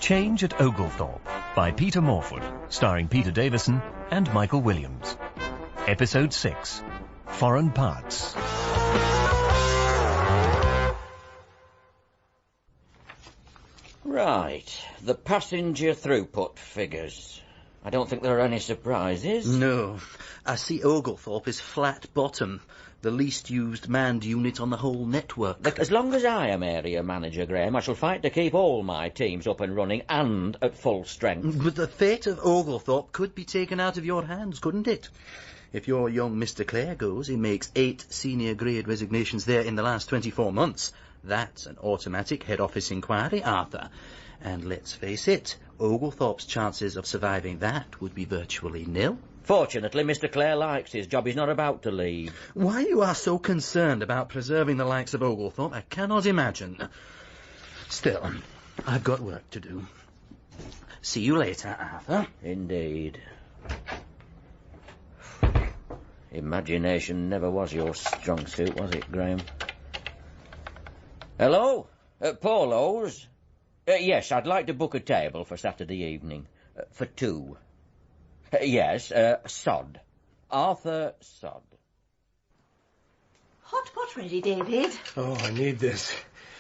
Change at Oglethorpe by Peter Morford, starring Peter Davison and Michael Williams. Episode 6, Foreign Parts. Right, the passenger throughput figures. I don't think there are any surprises. No. I see Oglethorpe is flat bottom, the least used manned unit on the whole network. Look, as long as I am area manager, Graham, I shall fight to keep all my teams up and running and at full strength. But the fate of Oglethorpe could be taken out of your hands, couldn't it? If your young Mr. Clare goes, he makes 8 senior grade resignations there in the last 24 months. That's an automatic head office inquiry, Arthur. And let's face it, Oglethorpe's chances of surviving that would be virtually nil. Fortunately, Mr. Clare likes his job. He's not about to leave. Why you are so concerned about preserving the likes of Oglethorpe, I cannot imagine. Still, I've got work to do. See you later, Arthur. Indeed. Imagination never was your strong suit, was it, Graham? Hello? Polo's? Yes, I'd like to book a table for Saturday evening. For 2. Yes, Sod. Arthur Sod. Hot pot ready, David. Oh, I need this.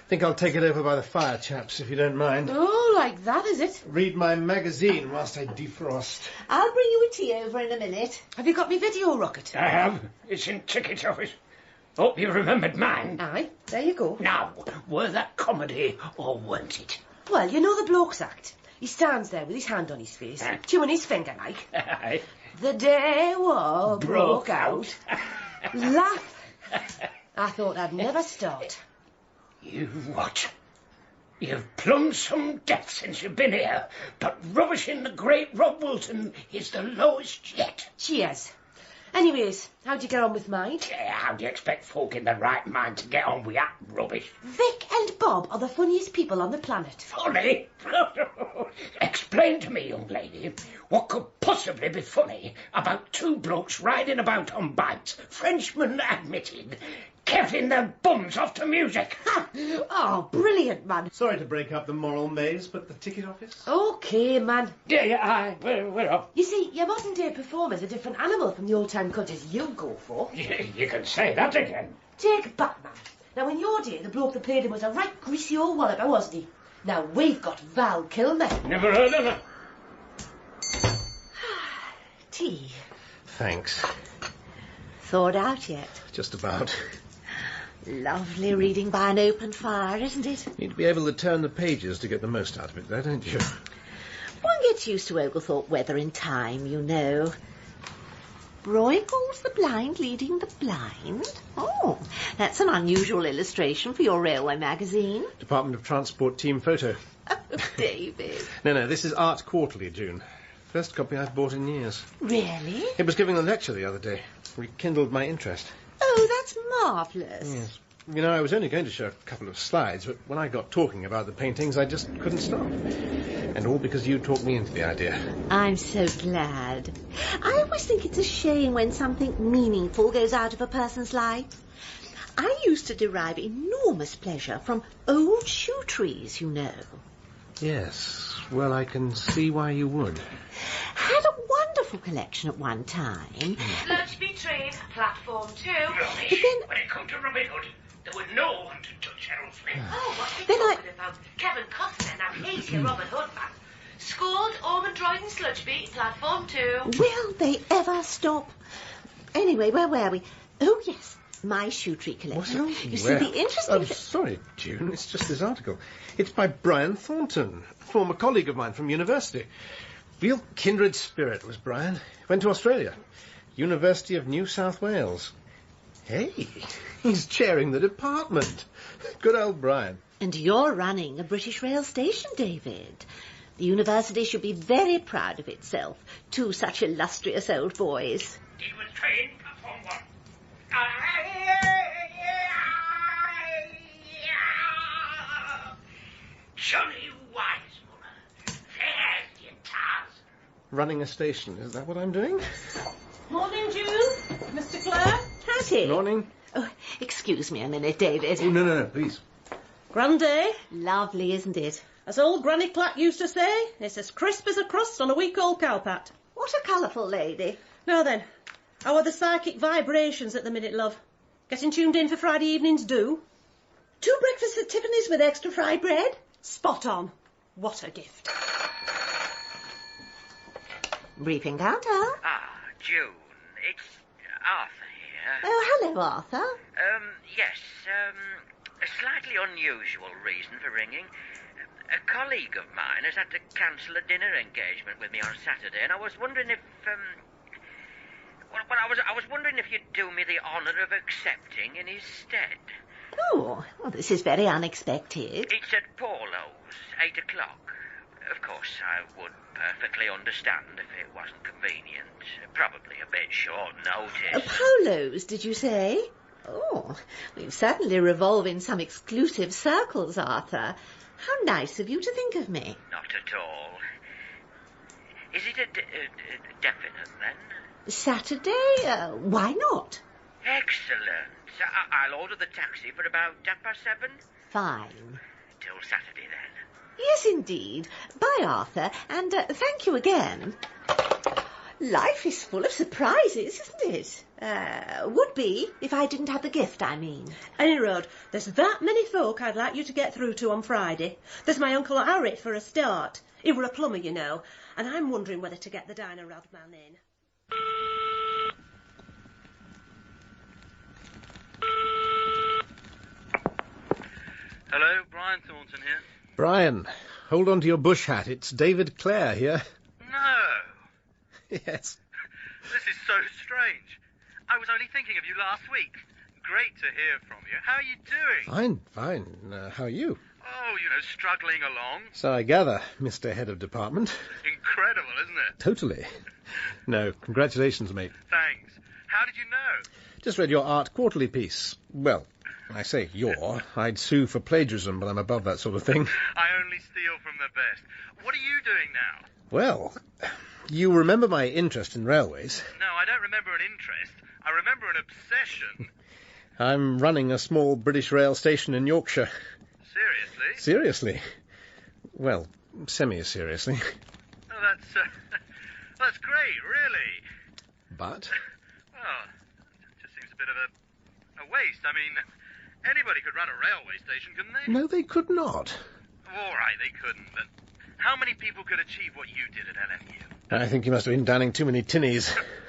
Think I'll take it over by the fire, chaps, if you don't mind. Oh, like that, is it? Read my magazine whilst I defrost. I'll bring you a tea over in a minute. Have you got me video rocket? I have. It's in ticket office. Hope you remembered mine. Aye, there you go. Now, were that comedy or weren't it? Well, you know the bloke's act. He stands there with his hand on his face, chewing his finger like. Aye. The day war broke out. Laugh. I thought I'd never start. You what? You've plumbed some depth since you've been here, but rubbishing the great Rob Wilton is the lowest yet. Cheers. Anyways, how'd you get on with mine? How do you expect folk in the right mind to get on with that rubbish? Vic and Bob are the funniest people on the planet. Funny? Explain to me, young lady, what could possibly be funny about 2 blokes riding about on bikes, Frenchmen admitted, keffing their bums off to music? Oh, brilliant, man. Sorry to break up the moral maze, but the ticket office? Okay, man. Yeah, aye, we're up. You see, your modern-day performer's a different animal from the old-time cutters you go for. You can say that again. Take Batman. Now, in your day, the bloke that played him was a right greasy old walloper, wasn't he? Now, we've got Val Kilmer. Never heard of her. Tea. Thanks. Thawed out yet? Just about. Lovely reading by an open fire, isn't it? Need to be able to turn the pages to get the most out of it, though, don't you? One gets used to Oglethorpe weather in time, you know. Broyles the blind leading the blind. Oh, that's an unusual illustration for your railway magazine. Department of Transport team photo. Oh, David. No, this is Art Quarterly, June. First copy I've bought in years. Really? It was giving a lecture the other day. Rekindled my interest. Oh, that's marvellous. Yes. You know, I was only going to show a couple of slides, but when I got talking about the paintings, I just couldn't stop. And all because you talked me into the idea. I'm so glad. I always think it's a shame when something meaningful goes out of a person's life. I used to derive enormous pleasure from old shoe trees, you know. Yes, well, I can see why you would. Had a wonderful collection at one time. Sludgeby train, platform 2. Rubbish. But then- When it come to Robin Hood, there was no one to touch Harold Flynn. Oh, what's he Then I- talking about? Kevin Costner, now he's your Robin Hood man. Scored, Ormond Droyden Sludgeby, platform 2. Will they ever stop? Anyway, where were we? Oh, yes, my shoe tree collection. You see, the interesting I'm sorry, June, it's just this article. It's by Brian Thornton, a former colleague of mine from university. Real kindred spirit was Brian. Went to Australia. University of New South Wales. Hey, he's chairing the department. Good old Brian. And you're running a British rail station, David. The university should be very proud of itself. 2 such illustrious old boys. It was train, platform 1. Johnny Wiseman, there's your Tarzan. Running a station, is that what I'm doing? Morning, June. Mr. Clare. Howdy. Morning. Oh, excuse me a minute, David. Oh, no, please. Grand day. Lovely, isn't it? As old Granny Clack used to say, it's as crisp as a crust on a week-old cowpat. What a colourful lady. Now then, how are the psychic vibrations at the minute, love? Getting tuned in for Friday evening's do? 2 breakfasts at Tiffany's with extra fried bread. Spot on. What a gift. Brief encounter. Ah, June. It's Arthur here. Oh, hello, Arthur. Yes, a slightly unusual reason for ringing. A colleague of mine has had to cancel a dinner engagement with me on Saturday, and I was wondering if, I was wondering if you'd do me the honour of accepting in his stead. Oh, well, this is very unexpected. It's at Paulo's, 8 o'clock. Of course, I would perfectly understand if it wasn't convenient. Probably a bit short notice. Paulo's, did you say? Oh, you certainly revolve in some exclusive circles, Arthur. How nice of you to think of me. Not at all. Is it a definite, then? Saturday? Why not? Excellent. I'll order the taxi for about 7:30. Fine. Till Saturday, then. Yes, indeed. Bye, Arthur, and thank you again. Life is full of surprises, isn't it? Would be, if I didn't have the gift, I mean. Any road, there's that many folk I'd like you to get through to on Friday. There's my Uncle Harry, for a start. He were a plumber, you know, and I'm wondering whether to get the diner rod man in. Hello, Brian Thornton here. Brian, hold on to your bush hat. It's David Clare here. No. Yes. This is so strange. I was only thinking of you last week. Great to hear from you. How are you doing? Fine. How are you? Oh, struggling along. So I gather, Mr. Head of Department. Incredible, isn't it? Totally. No, congratulations, mate. Thanks. How did you know? Just read your Art Quarterly piece. Well, I say I'd sue for plagiarism, but I'm above that sort of thing. I only steal from the best. What are you doing now? Well, you remember my interest in railways. No, I don't remember an interest. I remember an obsession. I'm running a small British rail station in Yorkshire. Seriously? Seriously. Well, semi-seriously. Oh, that's great, really. But? Well, it just seems a bit of a waste. I mean, anybody could run a railway station, couldn't they? No, they could not. All right, they couldn't, but how many people could achieve what you did at LMU? I think you must have been downing too many tinnies.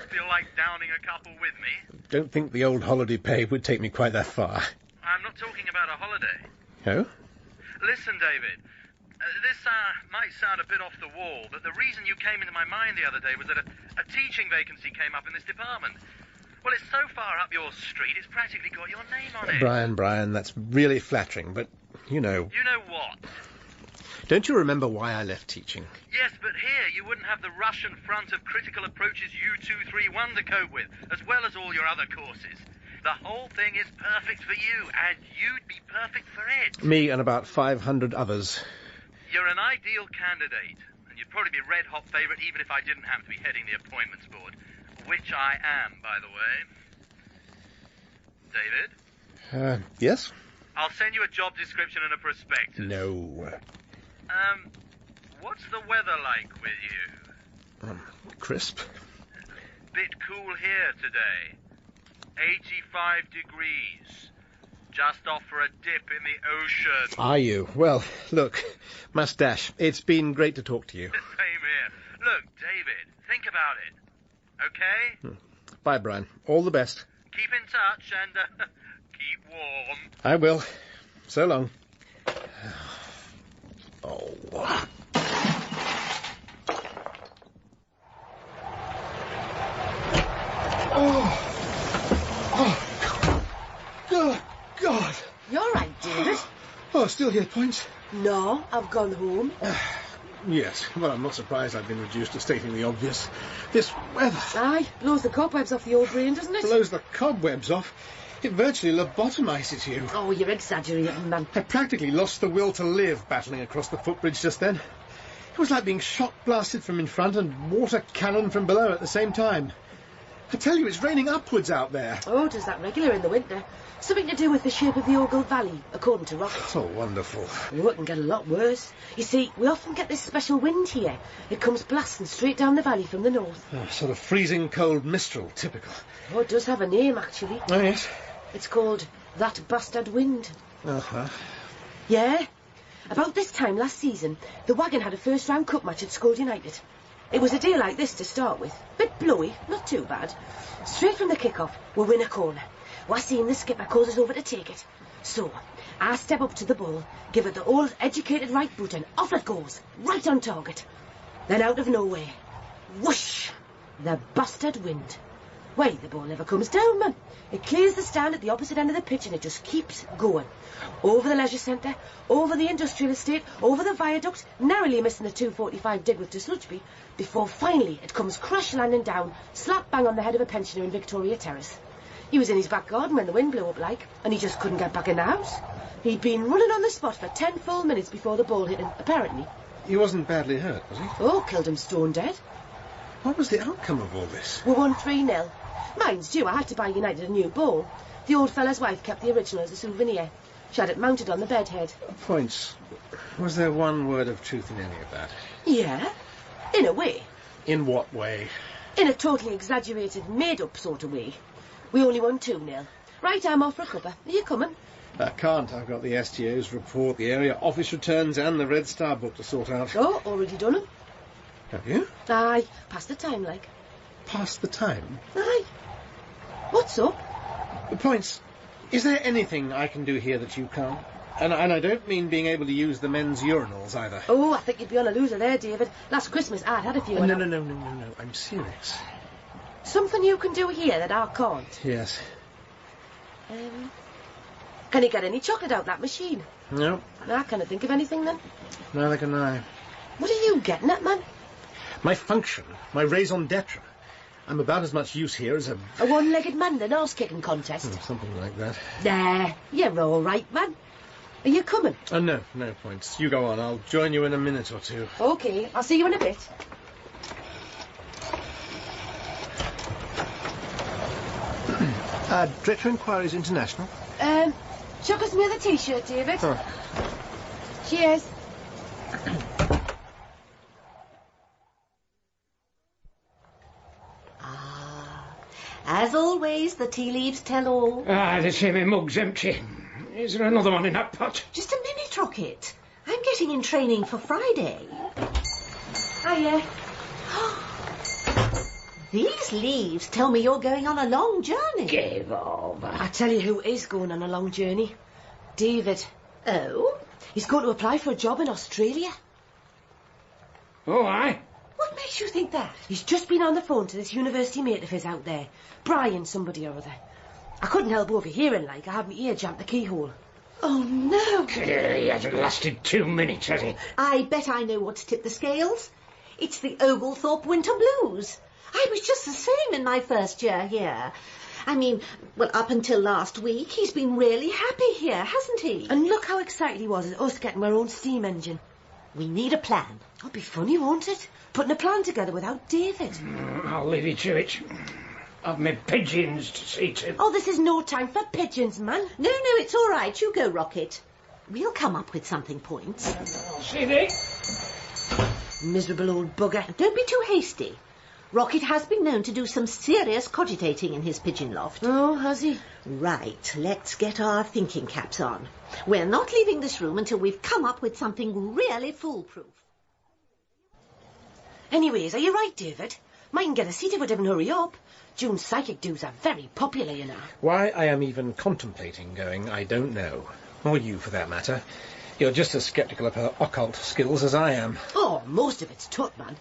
Feel like downing a couple with me? Don't think the old holiday pay would take me quite that far. I'm not talking about a holiday. Oh? Listen, David, this might sound a bit off the wall, but the reason you came into my mind the other day was that a teaching vacancy came up in this department. Well, it's so far up your street, it's practically got your name on it. Brian, that's really flattering, but, You know what? Don't you remember why I left teaching? Yes, but here you wouldn't have the Russian front of critical approaches U231 to cope with, as well as all your other courses. The whole thing is perfect for you, and you'd be perfect for it. Me and about 500 others. You're an ideal candidate, and you'd probably be red-hot favourite even if I didn't happen to be heading the appointments board. Which I am, by the way. David? Yes? I'll send you a job description and a prospectus. No. What's the weather like with you? Crisp. Bit cool here today. 85 degrees. Just off for a dip in the ocean. Are you? Well, look, must dash. It's been great to talk to you. Same here. Look, David, think about it. Okay? Bye, Brian. All the best. Keep in touch and keep warm. I will. So long. Oh. Oh, God. You're right, David. Oh, still here, Points? No, I've gone home. Yes, well, I'm not surprised I've been reduced to stating the obvious. This weather Aye, blows the cobwebs off the old brain, doesn't it? blows the cobwebs off. It virtually lobotomizes you. Oh, you're exaggerating, man. I practically lost the will to live battling across the footbridge just then. It was like being shot blasted from in front and water cannon from below at the same time. I tell you, it's raining upwards out there. Oh, does that regular in the winter? Something to do with the shape of the Oglethorpe Valley, according to Rocket. Oh, wonderful. Oh, it can get a lot worse. You see, we often get this special wind here. It comes blasting straight down the valley from the north. Oh, sort of freezing cold mistral, typical. Oh, it does have a name, actually. Oh, yes? It's called That Bastard Wind. Uh-huh. Yeah. About this time last season, the Wagon had a first-round cup match at School United. It was a day like this to start with. Bit blowy, not too bad. Straight from the kick-off, we win a corner. I seen the skipper calls us over to take it. So, I step up to the ball, give it the old educated right boot, and off it goes, right on target. Then out of nowhere, whoosh, the bastard wind. Why, the ball never comes down, man. It clears the stand at the opposite end of the pitch and it just keeps going. Over the leisure centre, over the industrial estate, over the viaduct, narrowly missing the 245 Digworth to Sludgeby, before finally it comes crash landing down, slap bang on the head of a pensioner in Victoria Terrace. He was in his back garden when the wind blew up like, and he just couldn't get back in the house. He'd been running on the spot for 10 full minutes before the ball hit him, apparently. He wasn't badly hurt, was he? Oh, killed him stone dead. What was the outcome of all this? We won 3-0. Mind's due, I had to buy United a new ball. The old fella's wife kept the original as a souvenir. She had it mounted on the bedhead. Points. Was there one word of truth in any of that? Yeah, in a way. In what way? In a totally exaggerated, made-up sort of way. We only won 2-0. Right, I'm off for a cuppa. Are you coming? I can't. I've got the STO's report, the area office returns, and the Red Star book to sort out. Oh, already done 'em. Have you? Aye, past the time, like. Past the time? Aye. What's up? Points. Is there anything I can do here that you can't? And I don't mean being able to use the men's urinals either. Oh, I think you'd be on a loser there, David. Last Christmas I'd had a few. No. I'm serious. Something you can do here that I can't? Yes. Can you get any chocolate out that machine? No. I can't think of anything then. Neither can I. What are you getting at, man? My function. My raison d'etre. I'm about as much use here as a one-legged man in an arse-kicking contest. Something like that. Nah, you're all right, man. Are you coming? No points. You go on. I'll join you in a minute or two. OK, I'll see you in a bit. Director Inquiries International. Chuck us me the T-shirt, David. Oh. Cheers. As always, the tea leaves tell all. They say my mug's empty. Is there another one in that pot? Just a minute, Rocket. I'm getting in training for Friday. Hiya. These leaves tell me you're going on a long journey. Give over. I tell you who is going on a long journey. David. Oh? He's going to apply for a job in Australia. Oh, aye? What makes you think that? He's just been on the phone to this university mate of his out there. Brian somebody or other. I couldn't help overhearing, like. I had my ear jammed the keyhole. Oh, no. He hasn't lasted 2 minutes, has he? I bet I know what's tipped the scales. It's the Oglethorpe Winter Blues. I was just the same in my first year here. I mean, well, up until last week, he's been really happy here, hasn't he? And look how excited he was at us getting our own steam engine. We need a plan. It'll be funny, won't it? Putting a plan together without David. I'll leave you to it. I've my pigeons to see to. Oh, this is no time for pigeons, man. No, it's all right. You go, Rocket. We'll come up with something, Points. I'll see thee. Miserable old bugger. Don't be too hasty. Rocket has been known to do some serious cogitating in his pigeon loft. Oh, has he? Right, let's get our thinking caps on. We're not leaving this room until we've come up with something really foolproof. Anyways, are you right, David? Mightn't get a seat if we didn't hurry up. June's psychic dues are very popular, you know. Why I am even contemplating going, I don't know. Or you, for that matter. You're just as sceptical of her occult skills as I am. Oh, most of it's tut, man.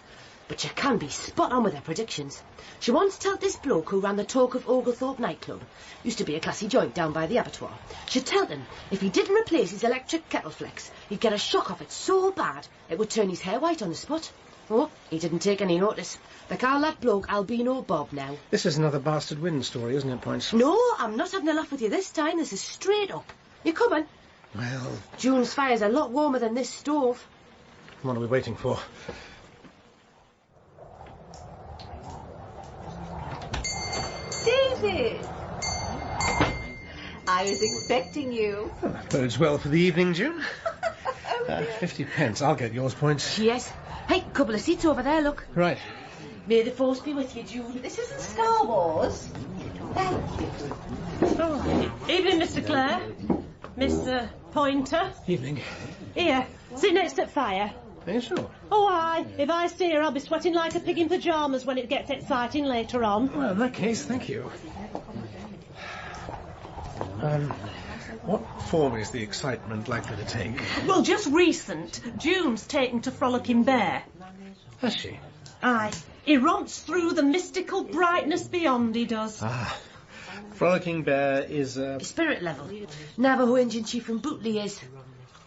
But you can be spot on with her predictions. She once told this bloke who ran the Talk of Oglethorpe nightclub, used to be a classy joint down by the abattoir, she'd tell him if he didn't replace his electric kettle flex, he'd get a shock off it so bad it would turn his hair white on the spot. Oh, he didn't take any notice. They call that bloke Albino Bob now. This is another bastard wind story, isn't it, Points? No, I'm not having a laugh with you this time. This is straight up. You coming? Well, June's fire's a lot warmer than this stove. what are we waiting for? David! I was expecting you. Well, that bodes well for the evening, June. 50 pence. I'll get yours, points. Yes. Hey, couple of seats over there, look. Right. May the force be with you, June. This isn't Star Wars. Thank you. Evening, Mr. Clare. Miss Pointer. Evening. Here, sit next at fire. Are you sure? Oh, aye. If I stay here, I'll be sweating like a pig in pyjamas when it gets exciting later on. Well, in that case, thank you. What form is the excitement likely to take? Well, just recent. June's taken to Frolicking Bear. Has she? Aye. He romps through the mystical brightness beyond, he does. Ah. Frolicking Bear is Spirit level. Navajo Indian chief from Bootley is.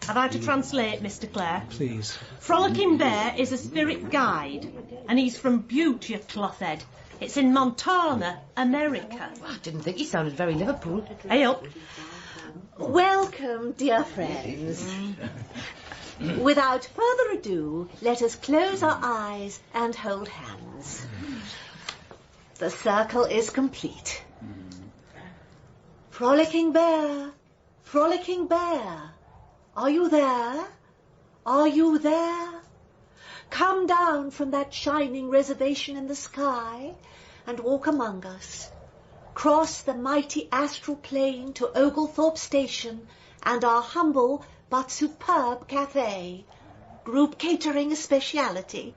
Have I to translate, Mr. Clare? Please. Frolicking Bear is a spirit guide, and he's from Butte, you clothhead. It's in Montana, America. I didn't think he sounded very Liverpool. Hey up. Welcome, dear friends. Without further ado, let us close our eyes and hold hands. The circle is complete. Frolicking Bear, Frolicking Bear, are you there? Are you there? Come down from that shining reservation in the sky and walk among us. Cross the mighty astral plane to Oglethorpe Station and our humble but superb cafe. Group catering a speciality.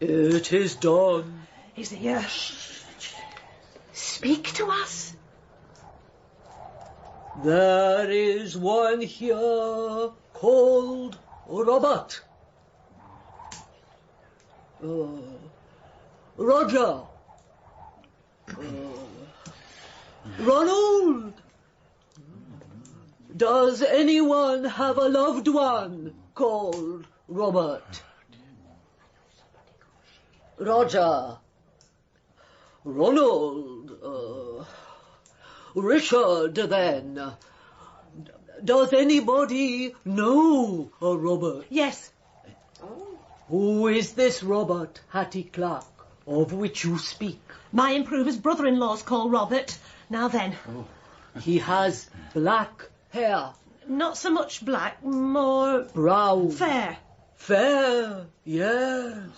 It is done. He's here. Speak to us. There is one here called Robert. Roger. Ronald. Does anyone have a loved one called Robert? Roger. Ronald. Richard, then. Does anybody know a Robert? Yes. Who is this Robert Hattie Clark, of which you speak? My improver's brother-in-law's called Robert. Now then. He has black hair. Not so much black, more... Brown. fair. Fair, yes.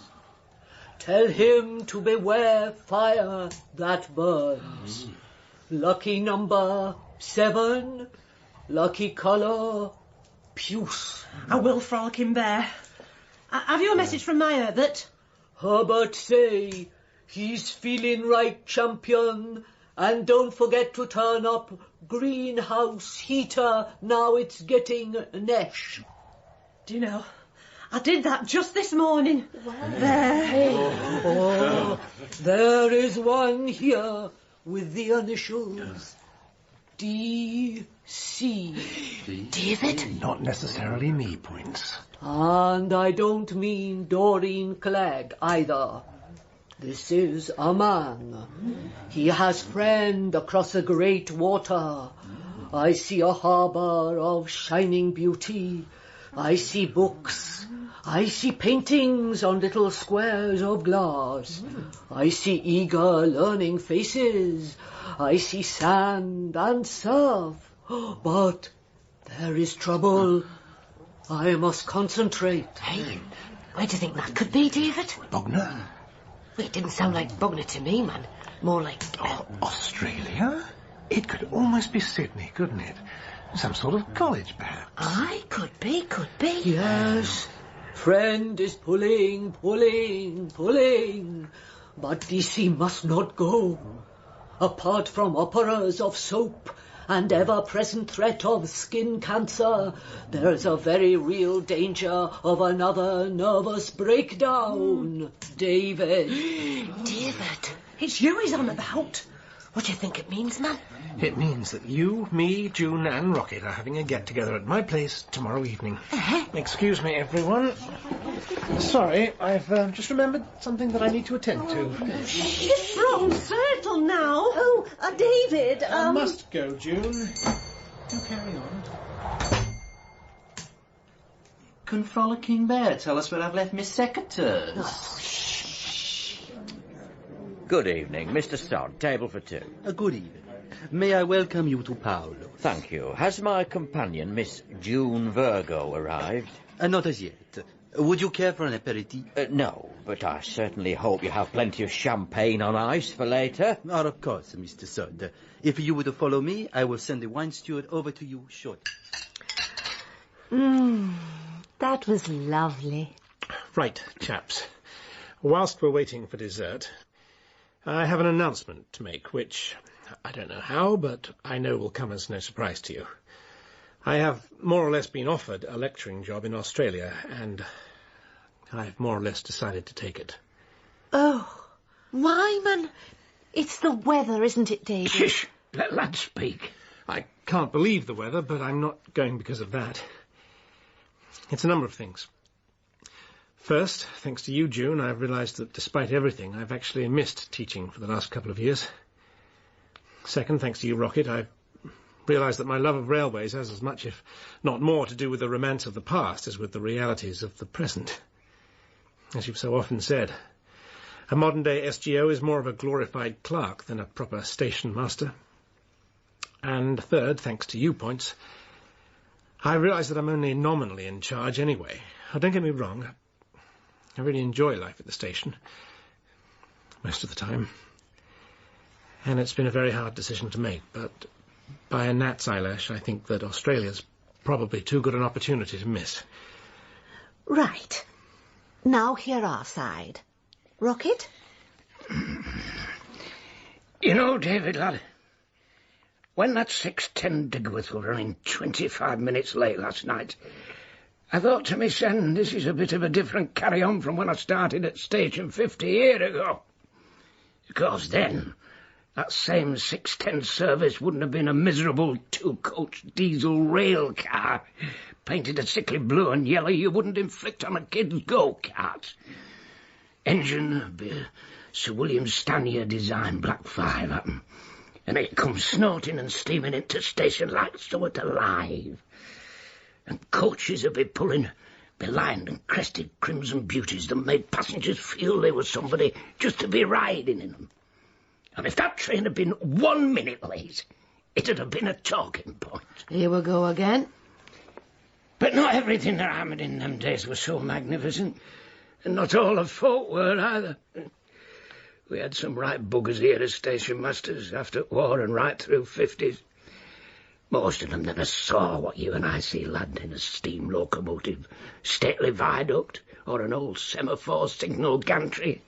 Tell him to beware fire that burns. Lucky number 7, lucky colour, puce. I will, Frolicking Bear. Have you a message from my Herbert? Herbert say he's feeling right, champion, and don't forget to turn up greenhouse heater now it's getting nesh. Do you know, I did that just this morning. There. Oh, there is one here with the initials D.C. David? Not necessarily me, points. And I don't mean Doreen Clegg either. This is a man. He has friend across a great water. I see a harbour of shining beauty. I see books. I see paintings on little squares of glass. I see eager learning faces. I see sand and surf. But there is trouble. I must concentrate. Hey, where do you think that could be, David? Bognor? Well, it didn't sound like Bognor to me, man. More like... Australia? It could almost be Sydney, couldn't it? Some sort of college, perhaps. Aye, could be, could be. Yes. Friend is pulling. But DC must not go. Apart from operas of soap and ever-present threat of skin cancer, there's a very real danger of another nervous breakdown. David. David? It's you he's on about. What do you think it means, man? It means that you, me, June and Rocket are having a get-together at my place tomorrow evening. Excuse me, everyone. Sorry, I've just remembered something that I need to attend to. It's wrong circle now. Oh, David, I must go, June. Do carry on. Can Frolicking Bear tell us where I've left Miss Secateurs? Good evening, Mr. Sod. Table for two. Good evening. May I welcome you to Paolo? Thank you. Has my companion, Miss June Virgo, arrived? Not as yet. Would you care for an aperitif? No, but I certainly hope you have plenty of champagne on ice for later. Of course, Mr. Sod. If you would follow me, I will send the wine steward over to you shortly. That was lovely. Right, chaps. Whilst we're waiting for dessert, I have an announcement to make, which I don't know how, but I know will come as no surprise to you. I have more or less been offered a lecturing job in Australia, and I've more or less decided to take it. Oh, Wyman, it's the weather, isn't it, David? Shush! Let lad speak. I can't believe the weather, but I'm not going because of that. It's a number of things. First, thanks to you, June, I've realised that despite everything, I've actually missed teaching for the last couple of years. Second, thanks to you, Rocket, I've realised that my love of railways has as much, if not more, to do with the romance of the past as with the realities of the present. As you've so often said, a modern-day SGO is more of a glorified clerk than a proper station master. And third, thanks to you, Points, I realise that I'm only nominally in charge anyway. Don't get me wrong, I really enjoy life at the station, most of the time. And it's been a very hard decision to make, but by a gnat's eyelash, I think that Australia's probably too good an opportunity to miss. Right. Now hear our side. Rocket? You know, David, lad, when that 6:10 Digworth were running 25 minutes late last night, I thought to myself, this is a bit of a different carry-on from when I started at station 50 years ago. Because then, that same 6:10 service wouldn't have been a miserable two-coach diesel rail car, painted a sickly blue and yellow you wouldn't inflict on a kid's go-kart. Engine be a Sir William Stanier design Black 5, and it comes snorting and steaming into station like so it alive. And coaches would be pulling belined and crested crimson beauties that made passengers feel they were somebody just to be riding in them. And if that train had been 1 minute late, it'd have been a talking point. Here we go again. But not everything that happened in them days was so magnificent, and not all the folk were either. We had some right buggers here as station masters after war and right through 50s. Most of them never saw what you and I see, lad, in a steam locomotive, stately viaduct, or an old semaphore signal gantry.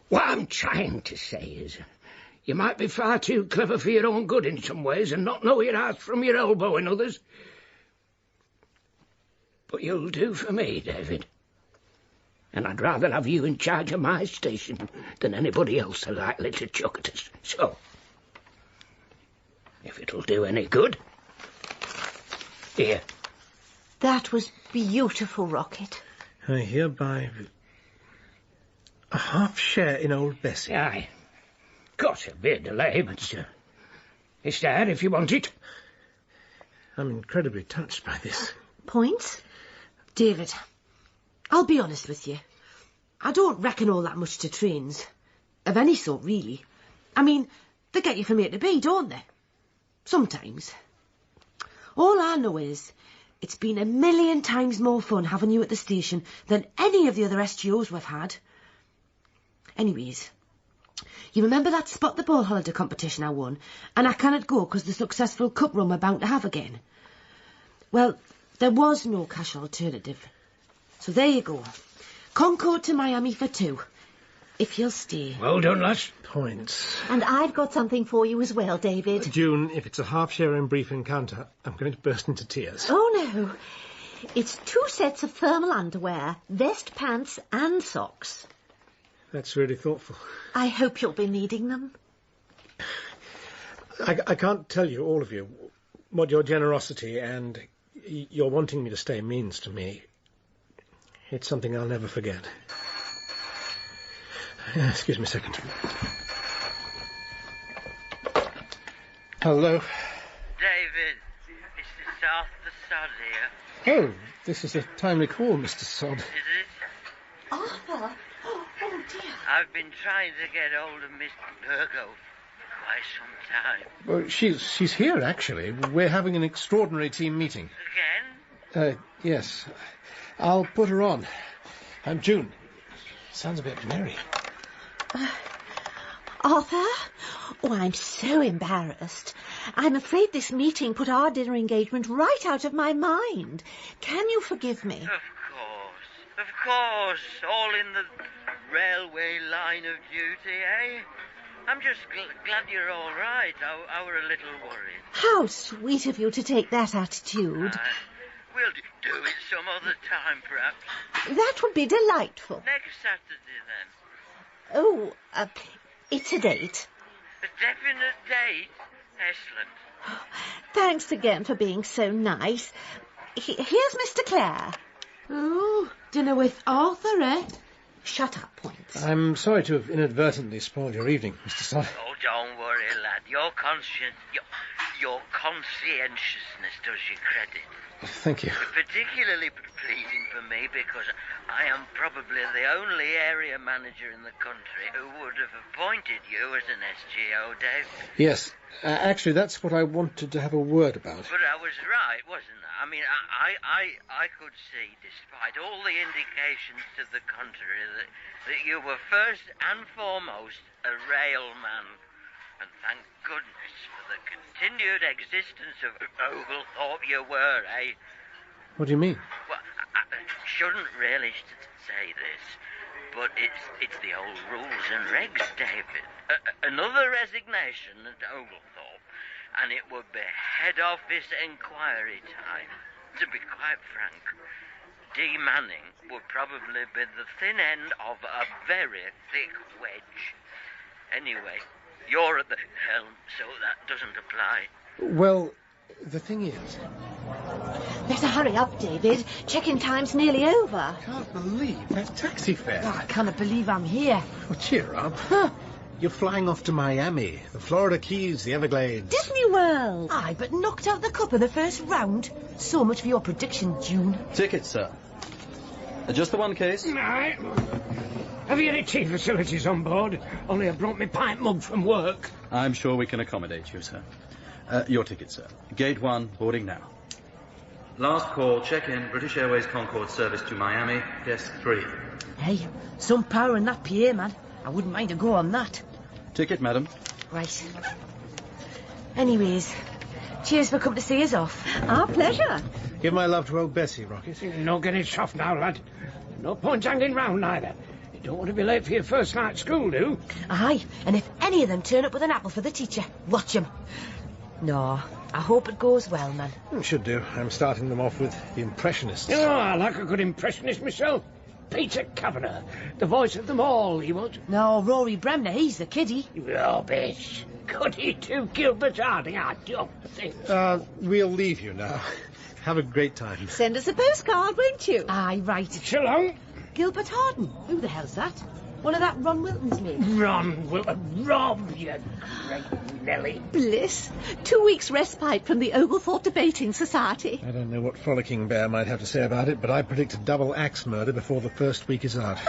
What I'm trying to say is, you might be far too clever for your own good in some ways and not know your ass from your elbow in others. But you'll do for me, David. And I'd rather have you in charge of my station than anybody else likely to chuck at us. So, if it'll do any good, here. That was beautiful, Rocket. I hereby a half share in old Bessie. Aye. Of course, there'll be a delay, but it's there if you want it. I'm incredibly touched by this. Points? David, I'll be honest with you. I don't reckon all that much to trains. Of any sort, really. I mean, they get you from A to B, don't they? Sometimes. All I know is it's been 1,000,000 times more fun having you at the station than any of the other SGOs we've had. Anyways, you remember that Spot the Ball holiday competition I won, and I cannot go because the successful cup run we're bound to have again? Well, there was no cash alternative. So there you go. Concord to Miami for 2, if you'll stay. Well done, lass. Points. And I've got something for you as well, David. June, if it's a half share in brief encounter, I'm going to burst into tears. Oh, no. It's 2 sets of thermal underwear, vest, pants and socks. That's really thoughtful. I hope you'll be needing them. I can't tell you, all of you, what your generosity and your wanting me to stay means to me. It's something I'll never forget. Excuse me a second. Hello. David, it's the South the Sod here. Oh, this is a timely call, Mr. Sod. Is it? Arthur! Oh, dear. I've been trying to get hold of Miss Virgo for quite some time. Well, she's here, actually. We're having an extraordinary team meeting. Again? Yes. I'll put her on. I'm June. Sounds a bit merry. Arthur? Oh, I'm so embarrassed. I'm afraid this meeting put our dinner engagement right out of my mind. Can you forgive me? Of course. All in the railway line of duty, eh? I'm just glad you're all right. I were a little worried. How sweet of you to take that attitude. We'll do it some other time, perhaps. That would be delightful. Next Saturday, then. Oh, it's a date. A definite date? Excellent. Thanks again for being so nice. Here's Mr. Clare. Oh, dinner with Arthur, eh? Shut up, Points. I'm sorry to have inadvertently spoiled your evening, Mr. Sod. Oh, don't worry, lad. Your conscientiousness does you credit. Thank you. Particularly pleasing for me because I am probably the only area manager in the country who would have appointed you as an SGO, Dave. Yes. Actually, that's what I wanted to have a word about. But I was right, wasn't I? I mean, I could see, despite all the indications to the contrary, that you were first and foremost a railman. And thank goodness for the continued existence of Oglethorpe you were, eh? What do you mean? Well, I shouldn't really say this, but it's the old rules and regs, David. Another resignation at Oglethorpe, and it would be head office inquiry time. To be quite frank, de-manning would probably be the thin end of a very thick wedge. Anyway, you're at the helm, so that doesn't apply. Well, the thing is... Better hurry up, David. Check-in time's nearly over. I can't believe that taxi fare. Oh, I cannot believe I'm here. Well, cheer up. Huh. You're flying off to Miami, the Florida Keys, the Everglades. Disney World. Aye, but knocked out the cup in the first round. So much for your prediction, June. Tickets, sir. Just the one case? Aye. Have you any tea facilities on board? Only I brought me pint mug from work. I'm sure we can accommodate you, sir. Your ticket, sir. Gate 1, boarding now. Last call, check-in, British Airways Concorde service to Miami, desk 3. Hey, some power in that PA, man. I wouldn't mind a go on that. Ticket, madam. Right. Anyways, cheers for coming to see us off. Our pleasure. Give my love to old Bessie, Rocket. No getting soft now, lad. No point hanging round, neither. You don't want to be late for your first night at school, do? Aye, and if any of them turn up with an apple for the teacher, watch 'em. No, I hope it goes well, man. It should do. I'm starting them off with the Impressionists. Oh, I like a good impressionist myself. Peter Kavanagh, the voice of them all, he was. No, Rory Bremner, he's the kiddie. Rubbish. Could he do Gilbert Harding? I don't think so. We'll leave you now. Have a great time. Send us a postcard, won't you? Aye, right. So long. Gilbert Harding? Who the hell's that? One of that Ron Wilton's mates? Ron Wilton, Rob, you great Nelly. Bliss. 2 weeks respite from the Oglethorpe Debating Society. I don't know what Frolicking Bear might have to say about it, but I predict a double axe murder before the first week is out.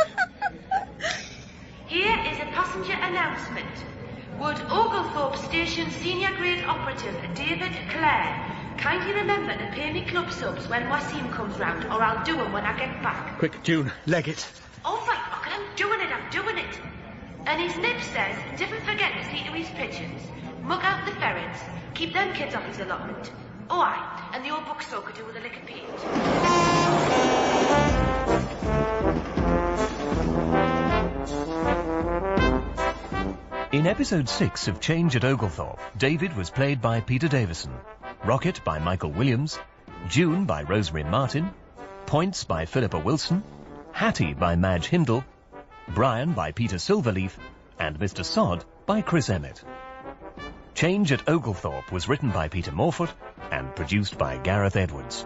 Here is a passenger announcement. Would Oglethorpe Station Senior Grade Operative David Clare kindly remember to pay me club subs when Wasim comes round, or I'll do 'em when I get back. Quick, June, leg it. All right, Rocket, I'm doing it. And his nib says, don't forget to see to his pigeons. Mug out the ferrets. Keep them kids off his allotment. Oh, aye, and the old bookstore could do with a lick of paint. In episode 6 of Change at Oglethorpe, David was played by Peter Davison, Rocket by Michael Williams, June by Rosemary Martin, Points by Philippa Wilson, Hattie by Madge Hindle, Brian by Peter Silverleaf, and Mr. Sod by Chris Emmett. Change at Oglethorpe was written by Peter Morford and produced by Gareth Edwards.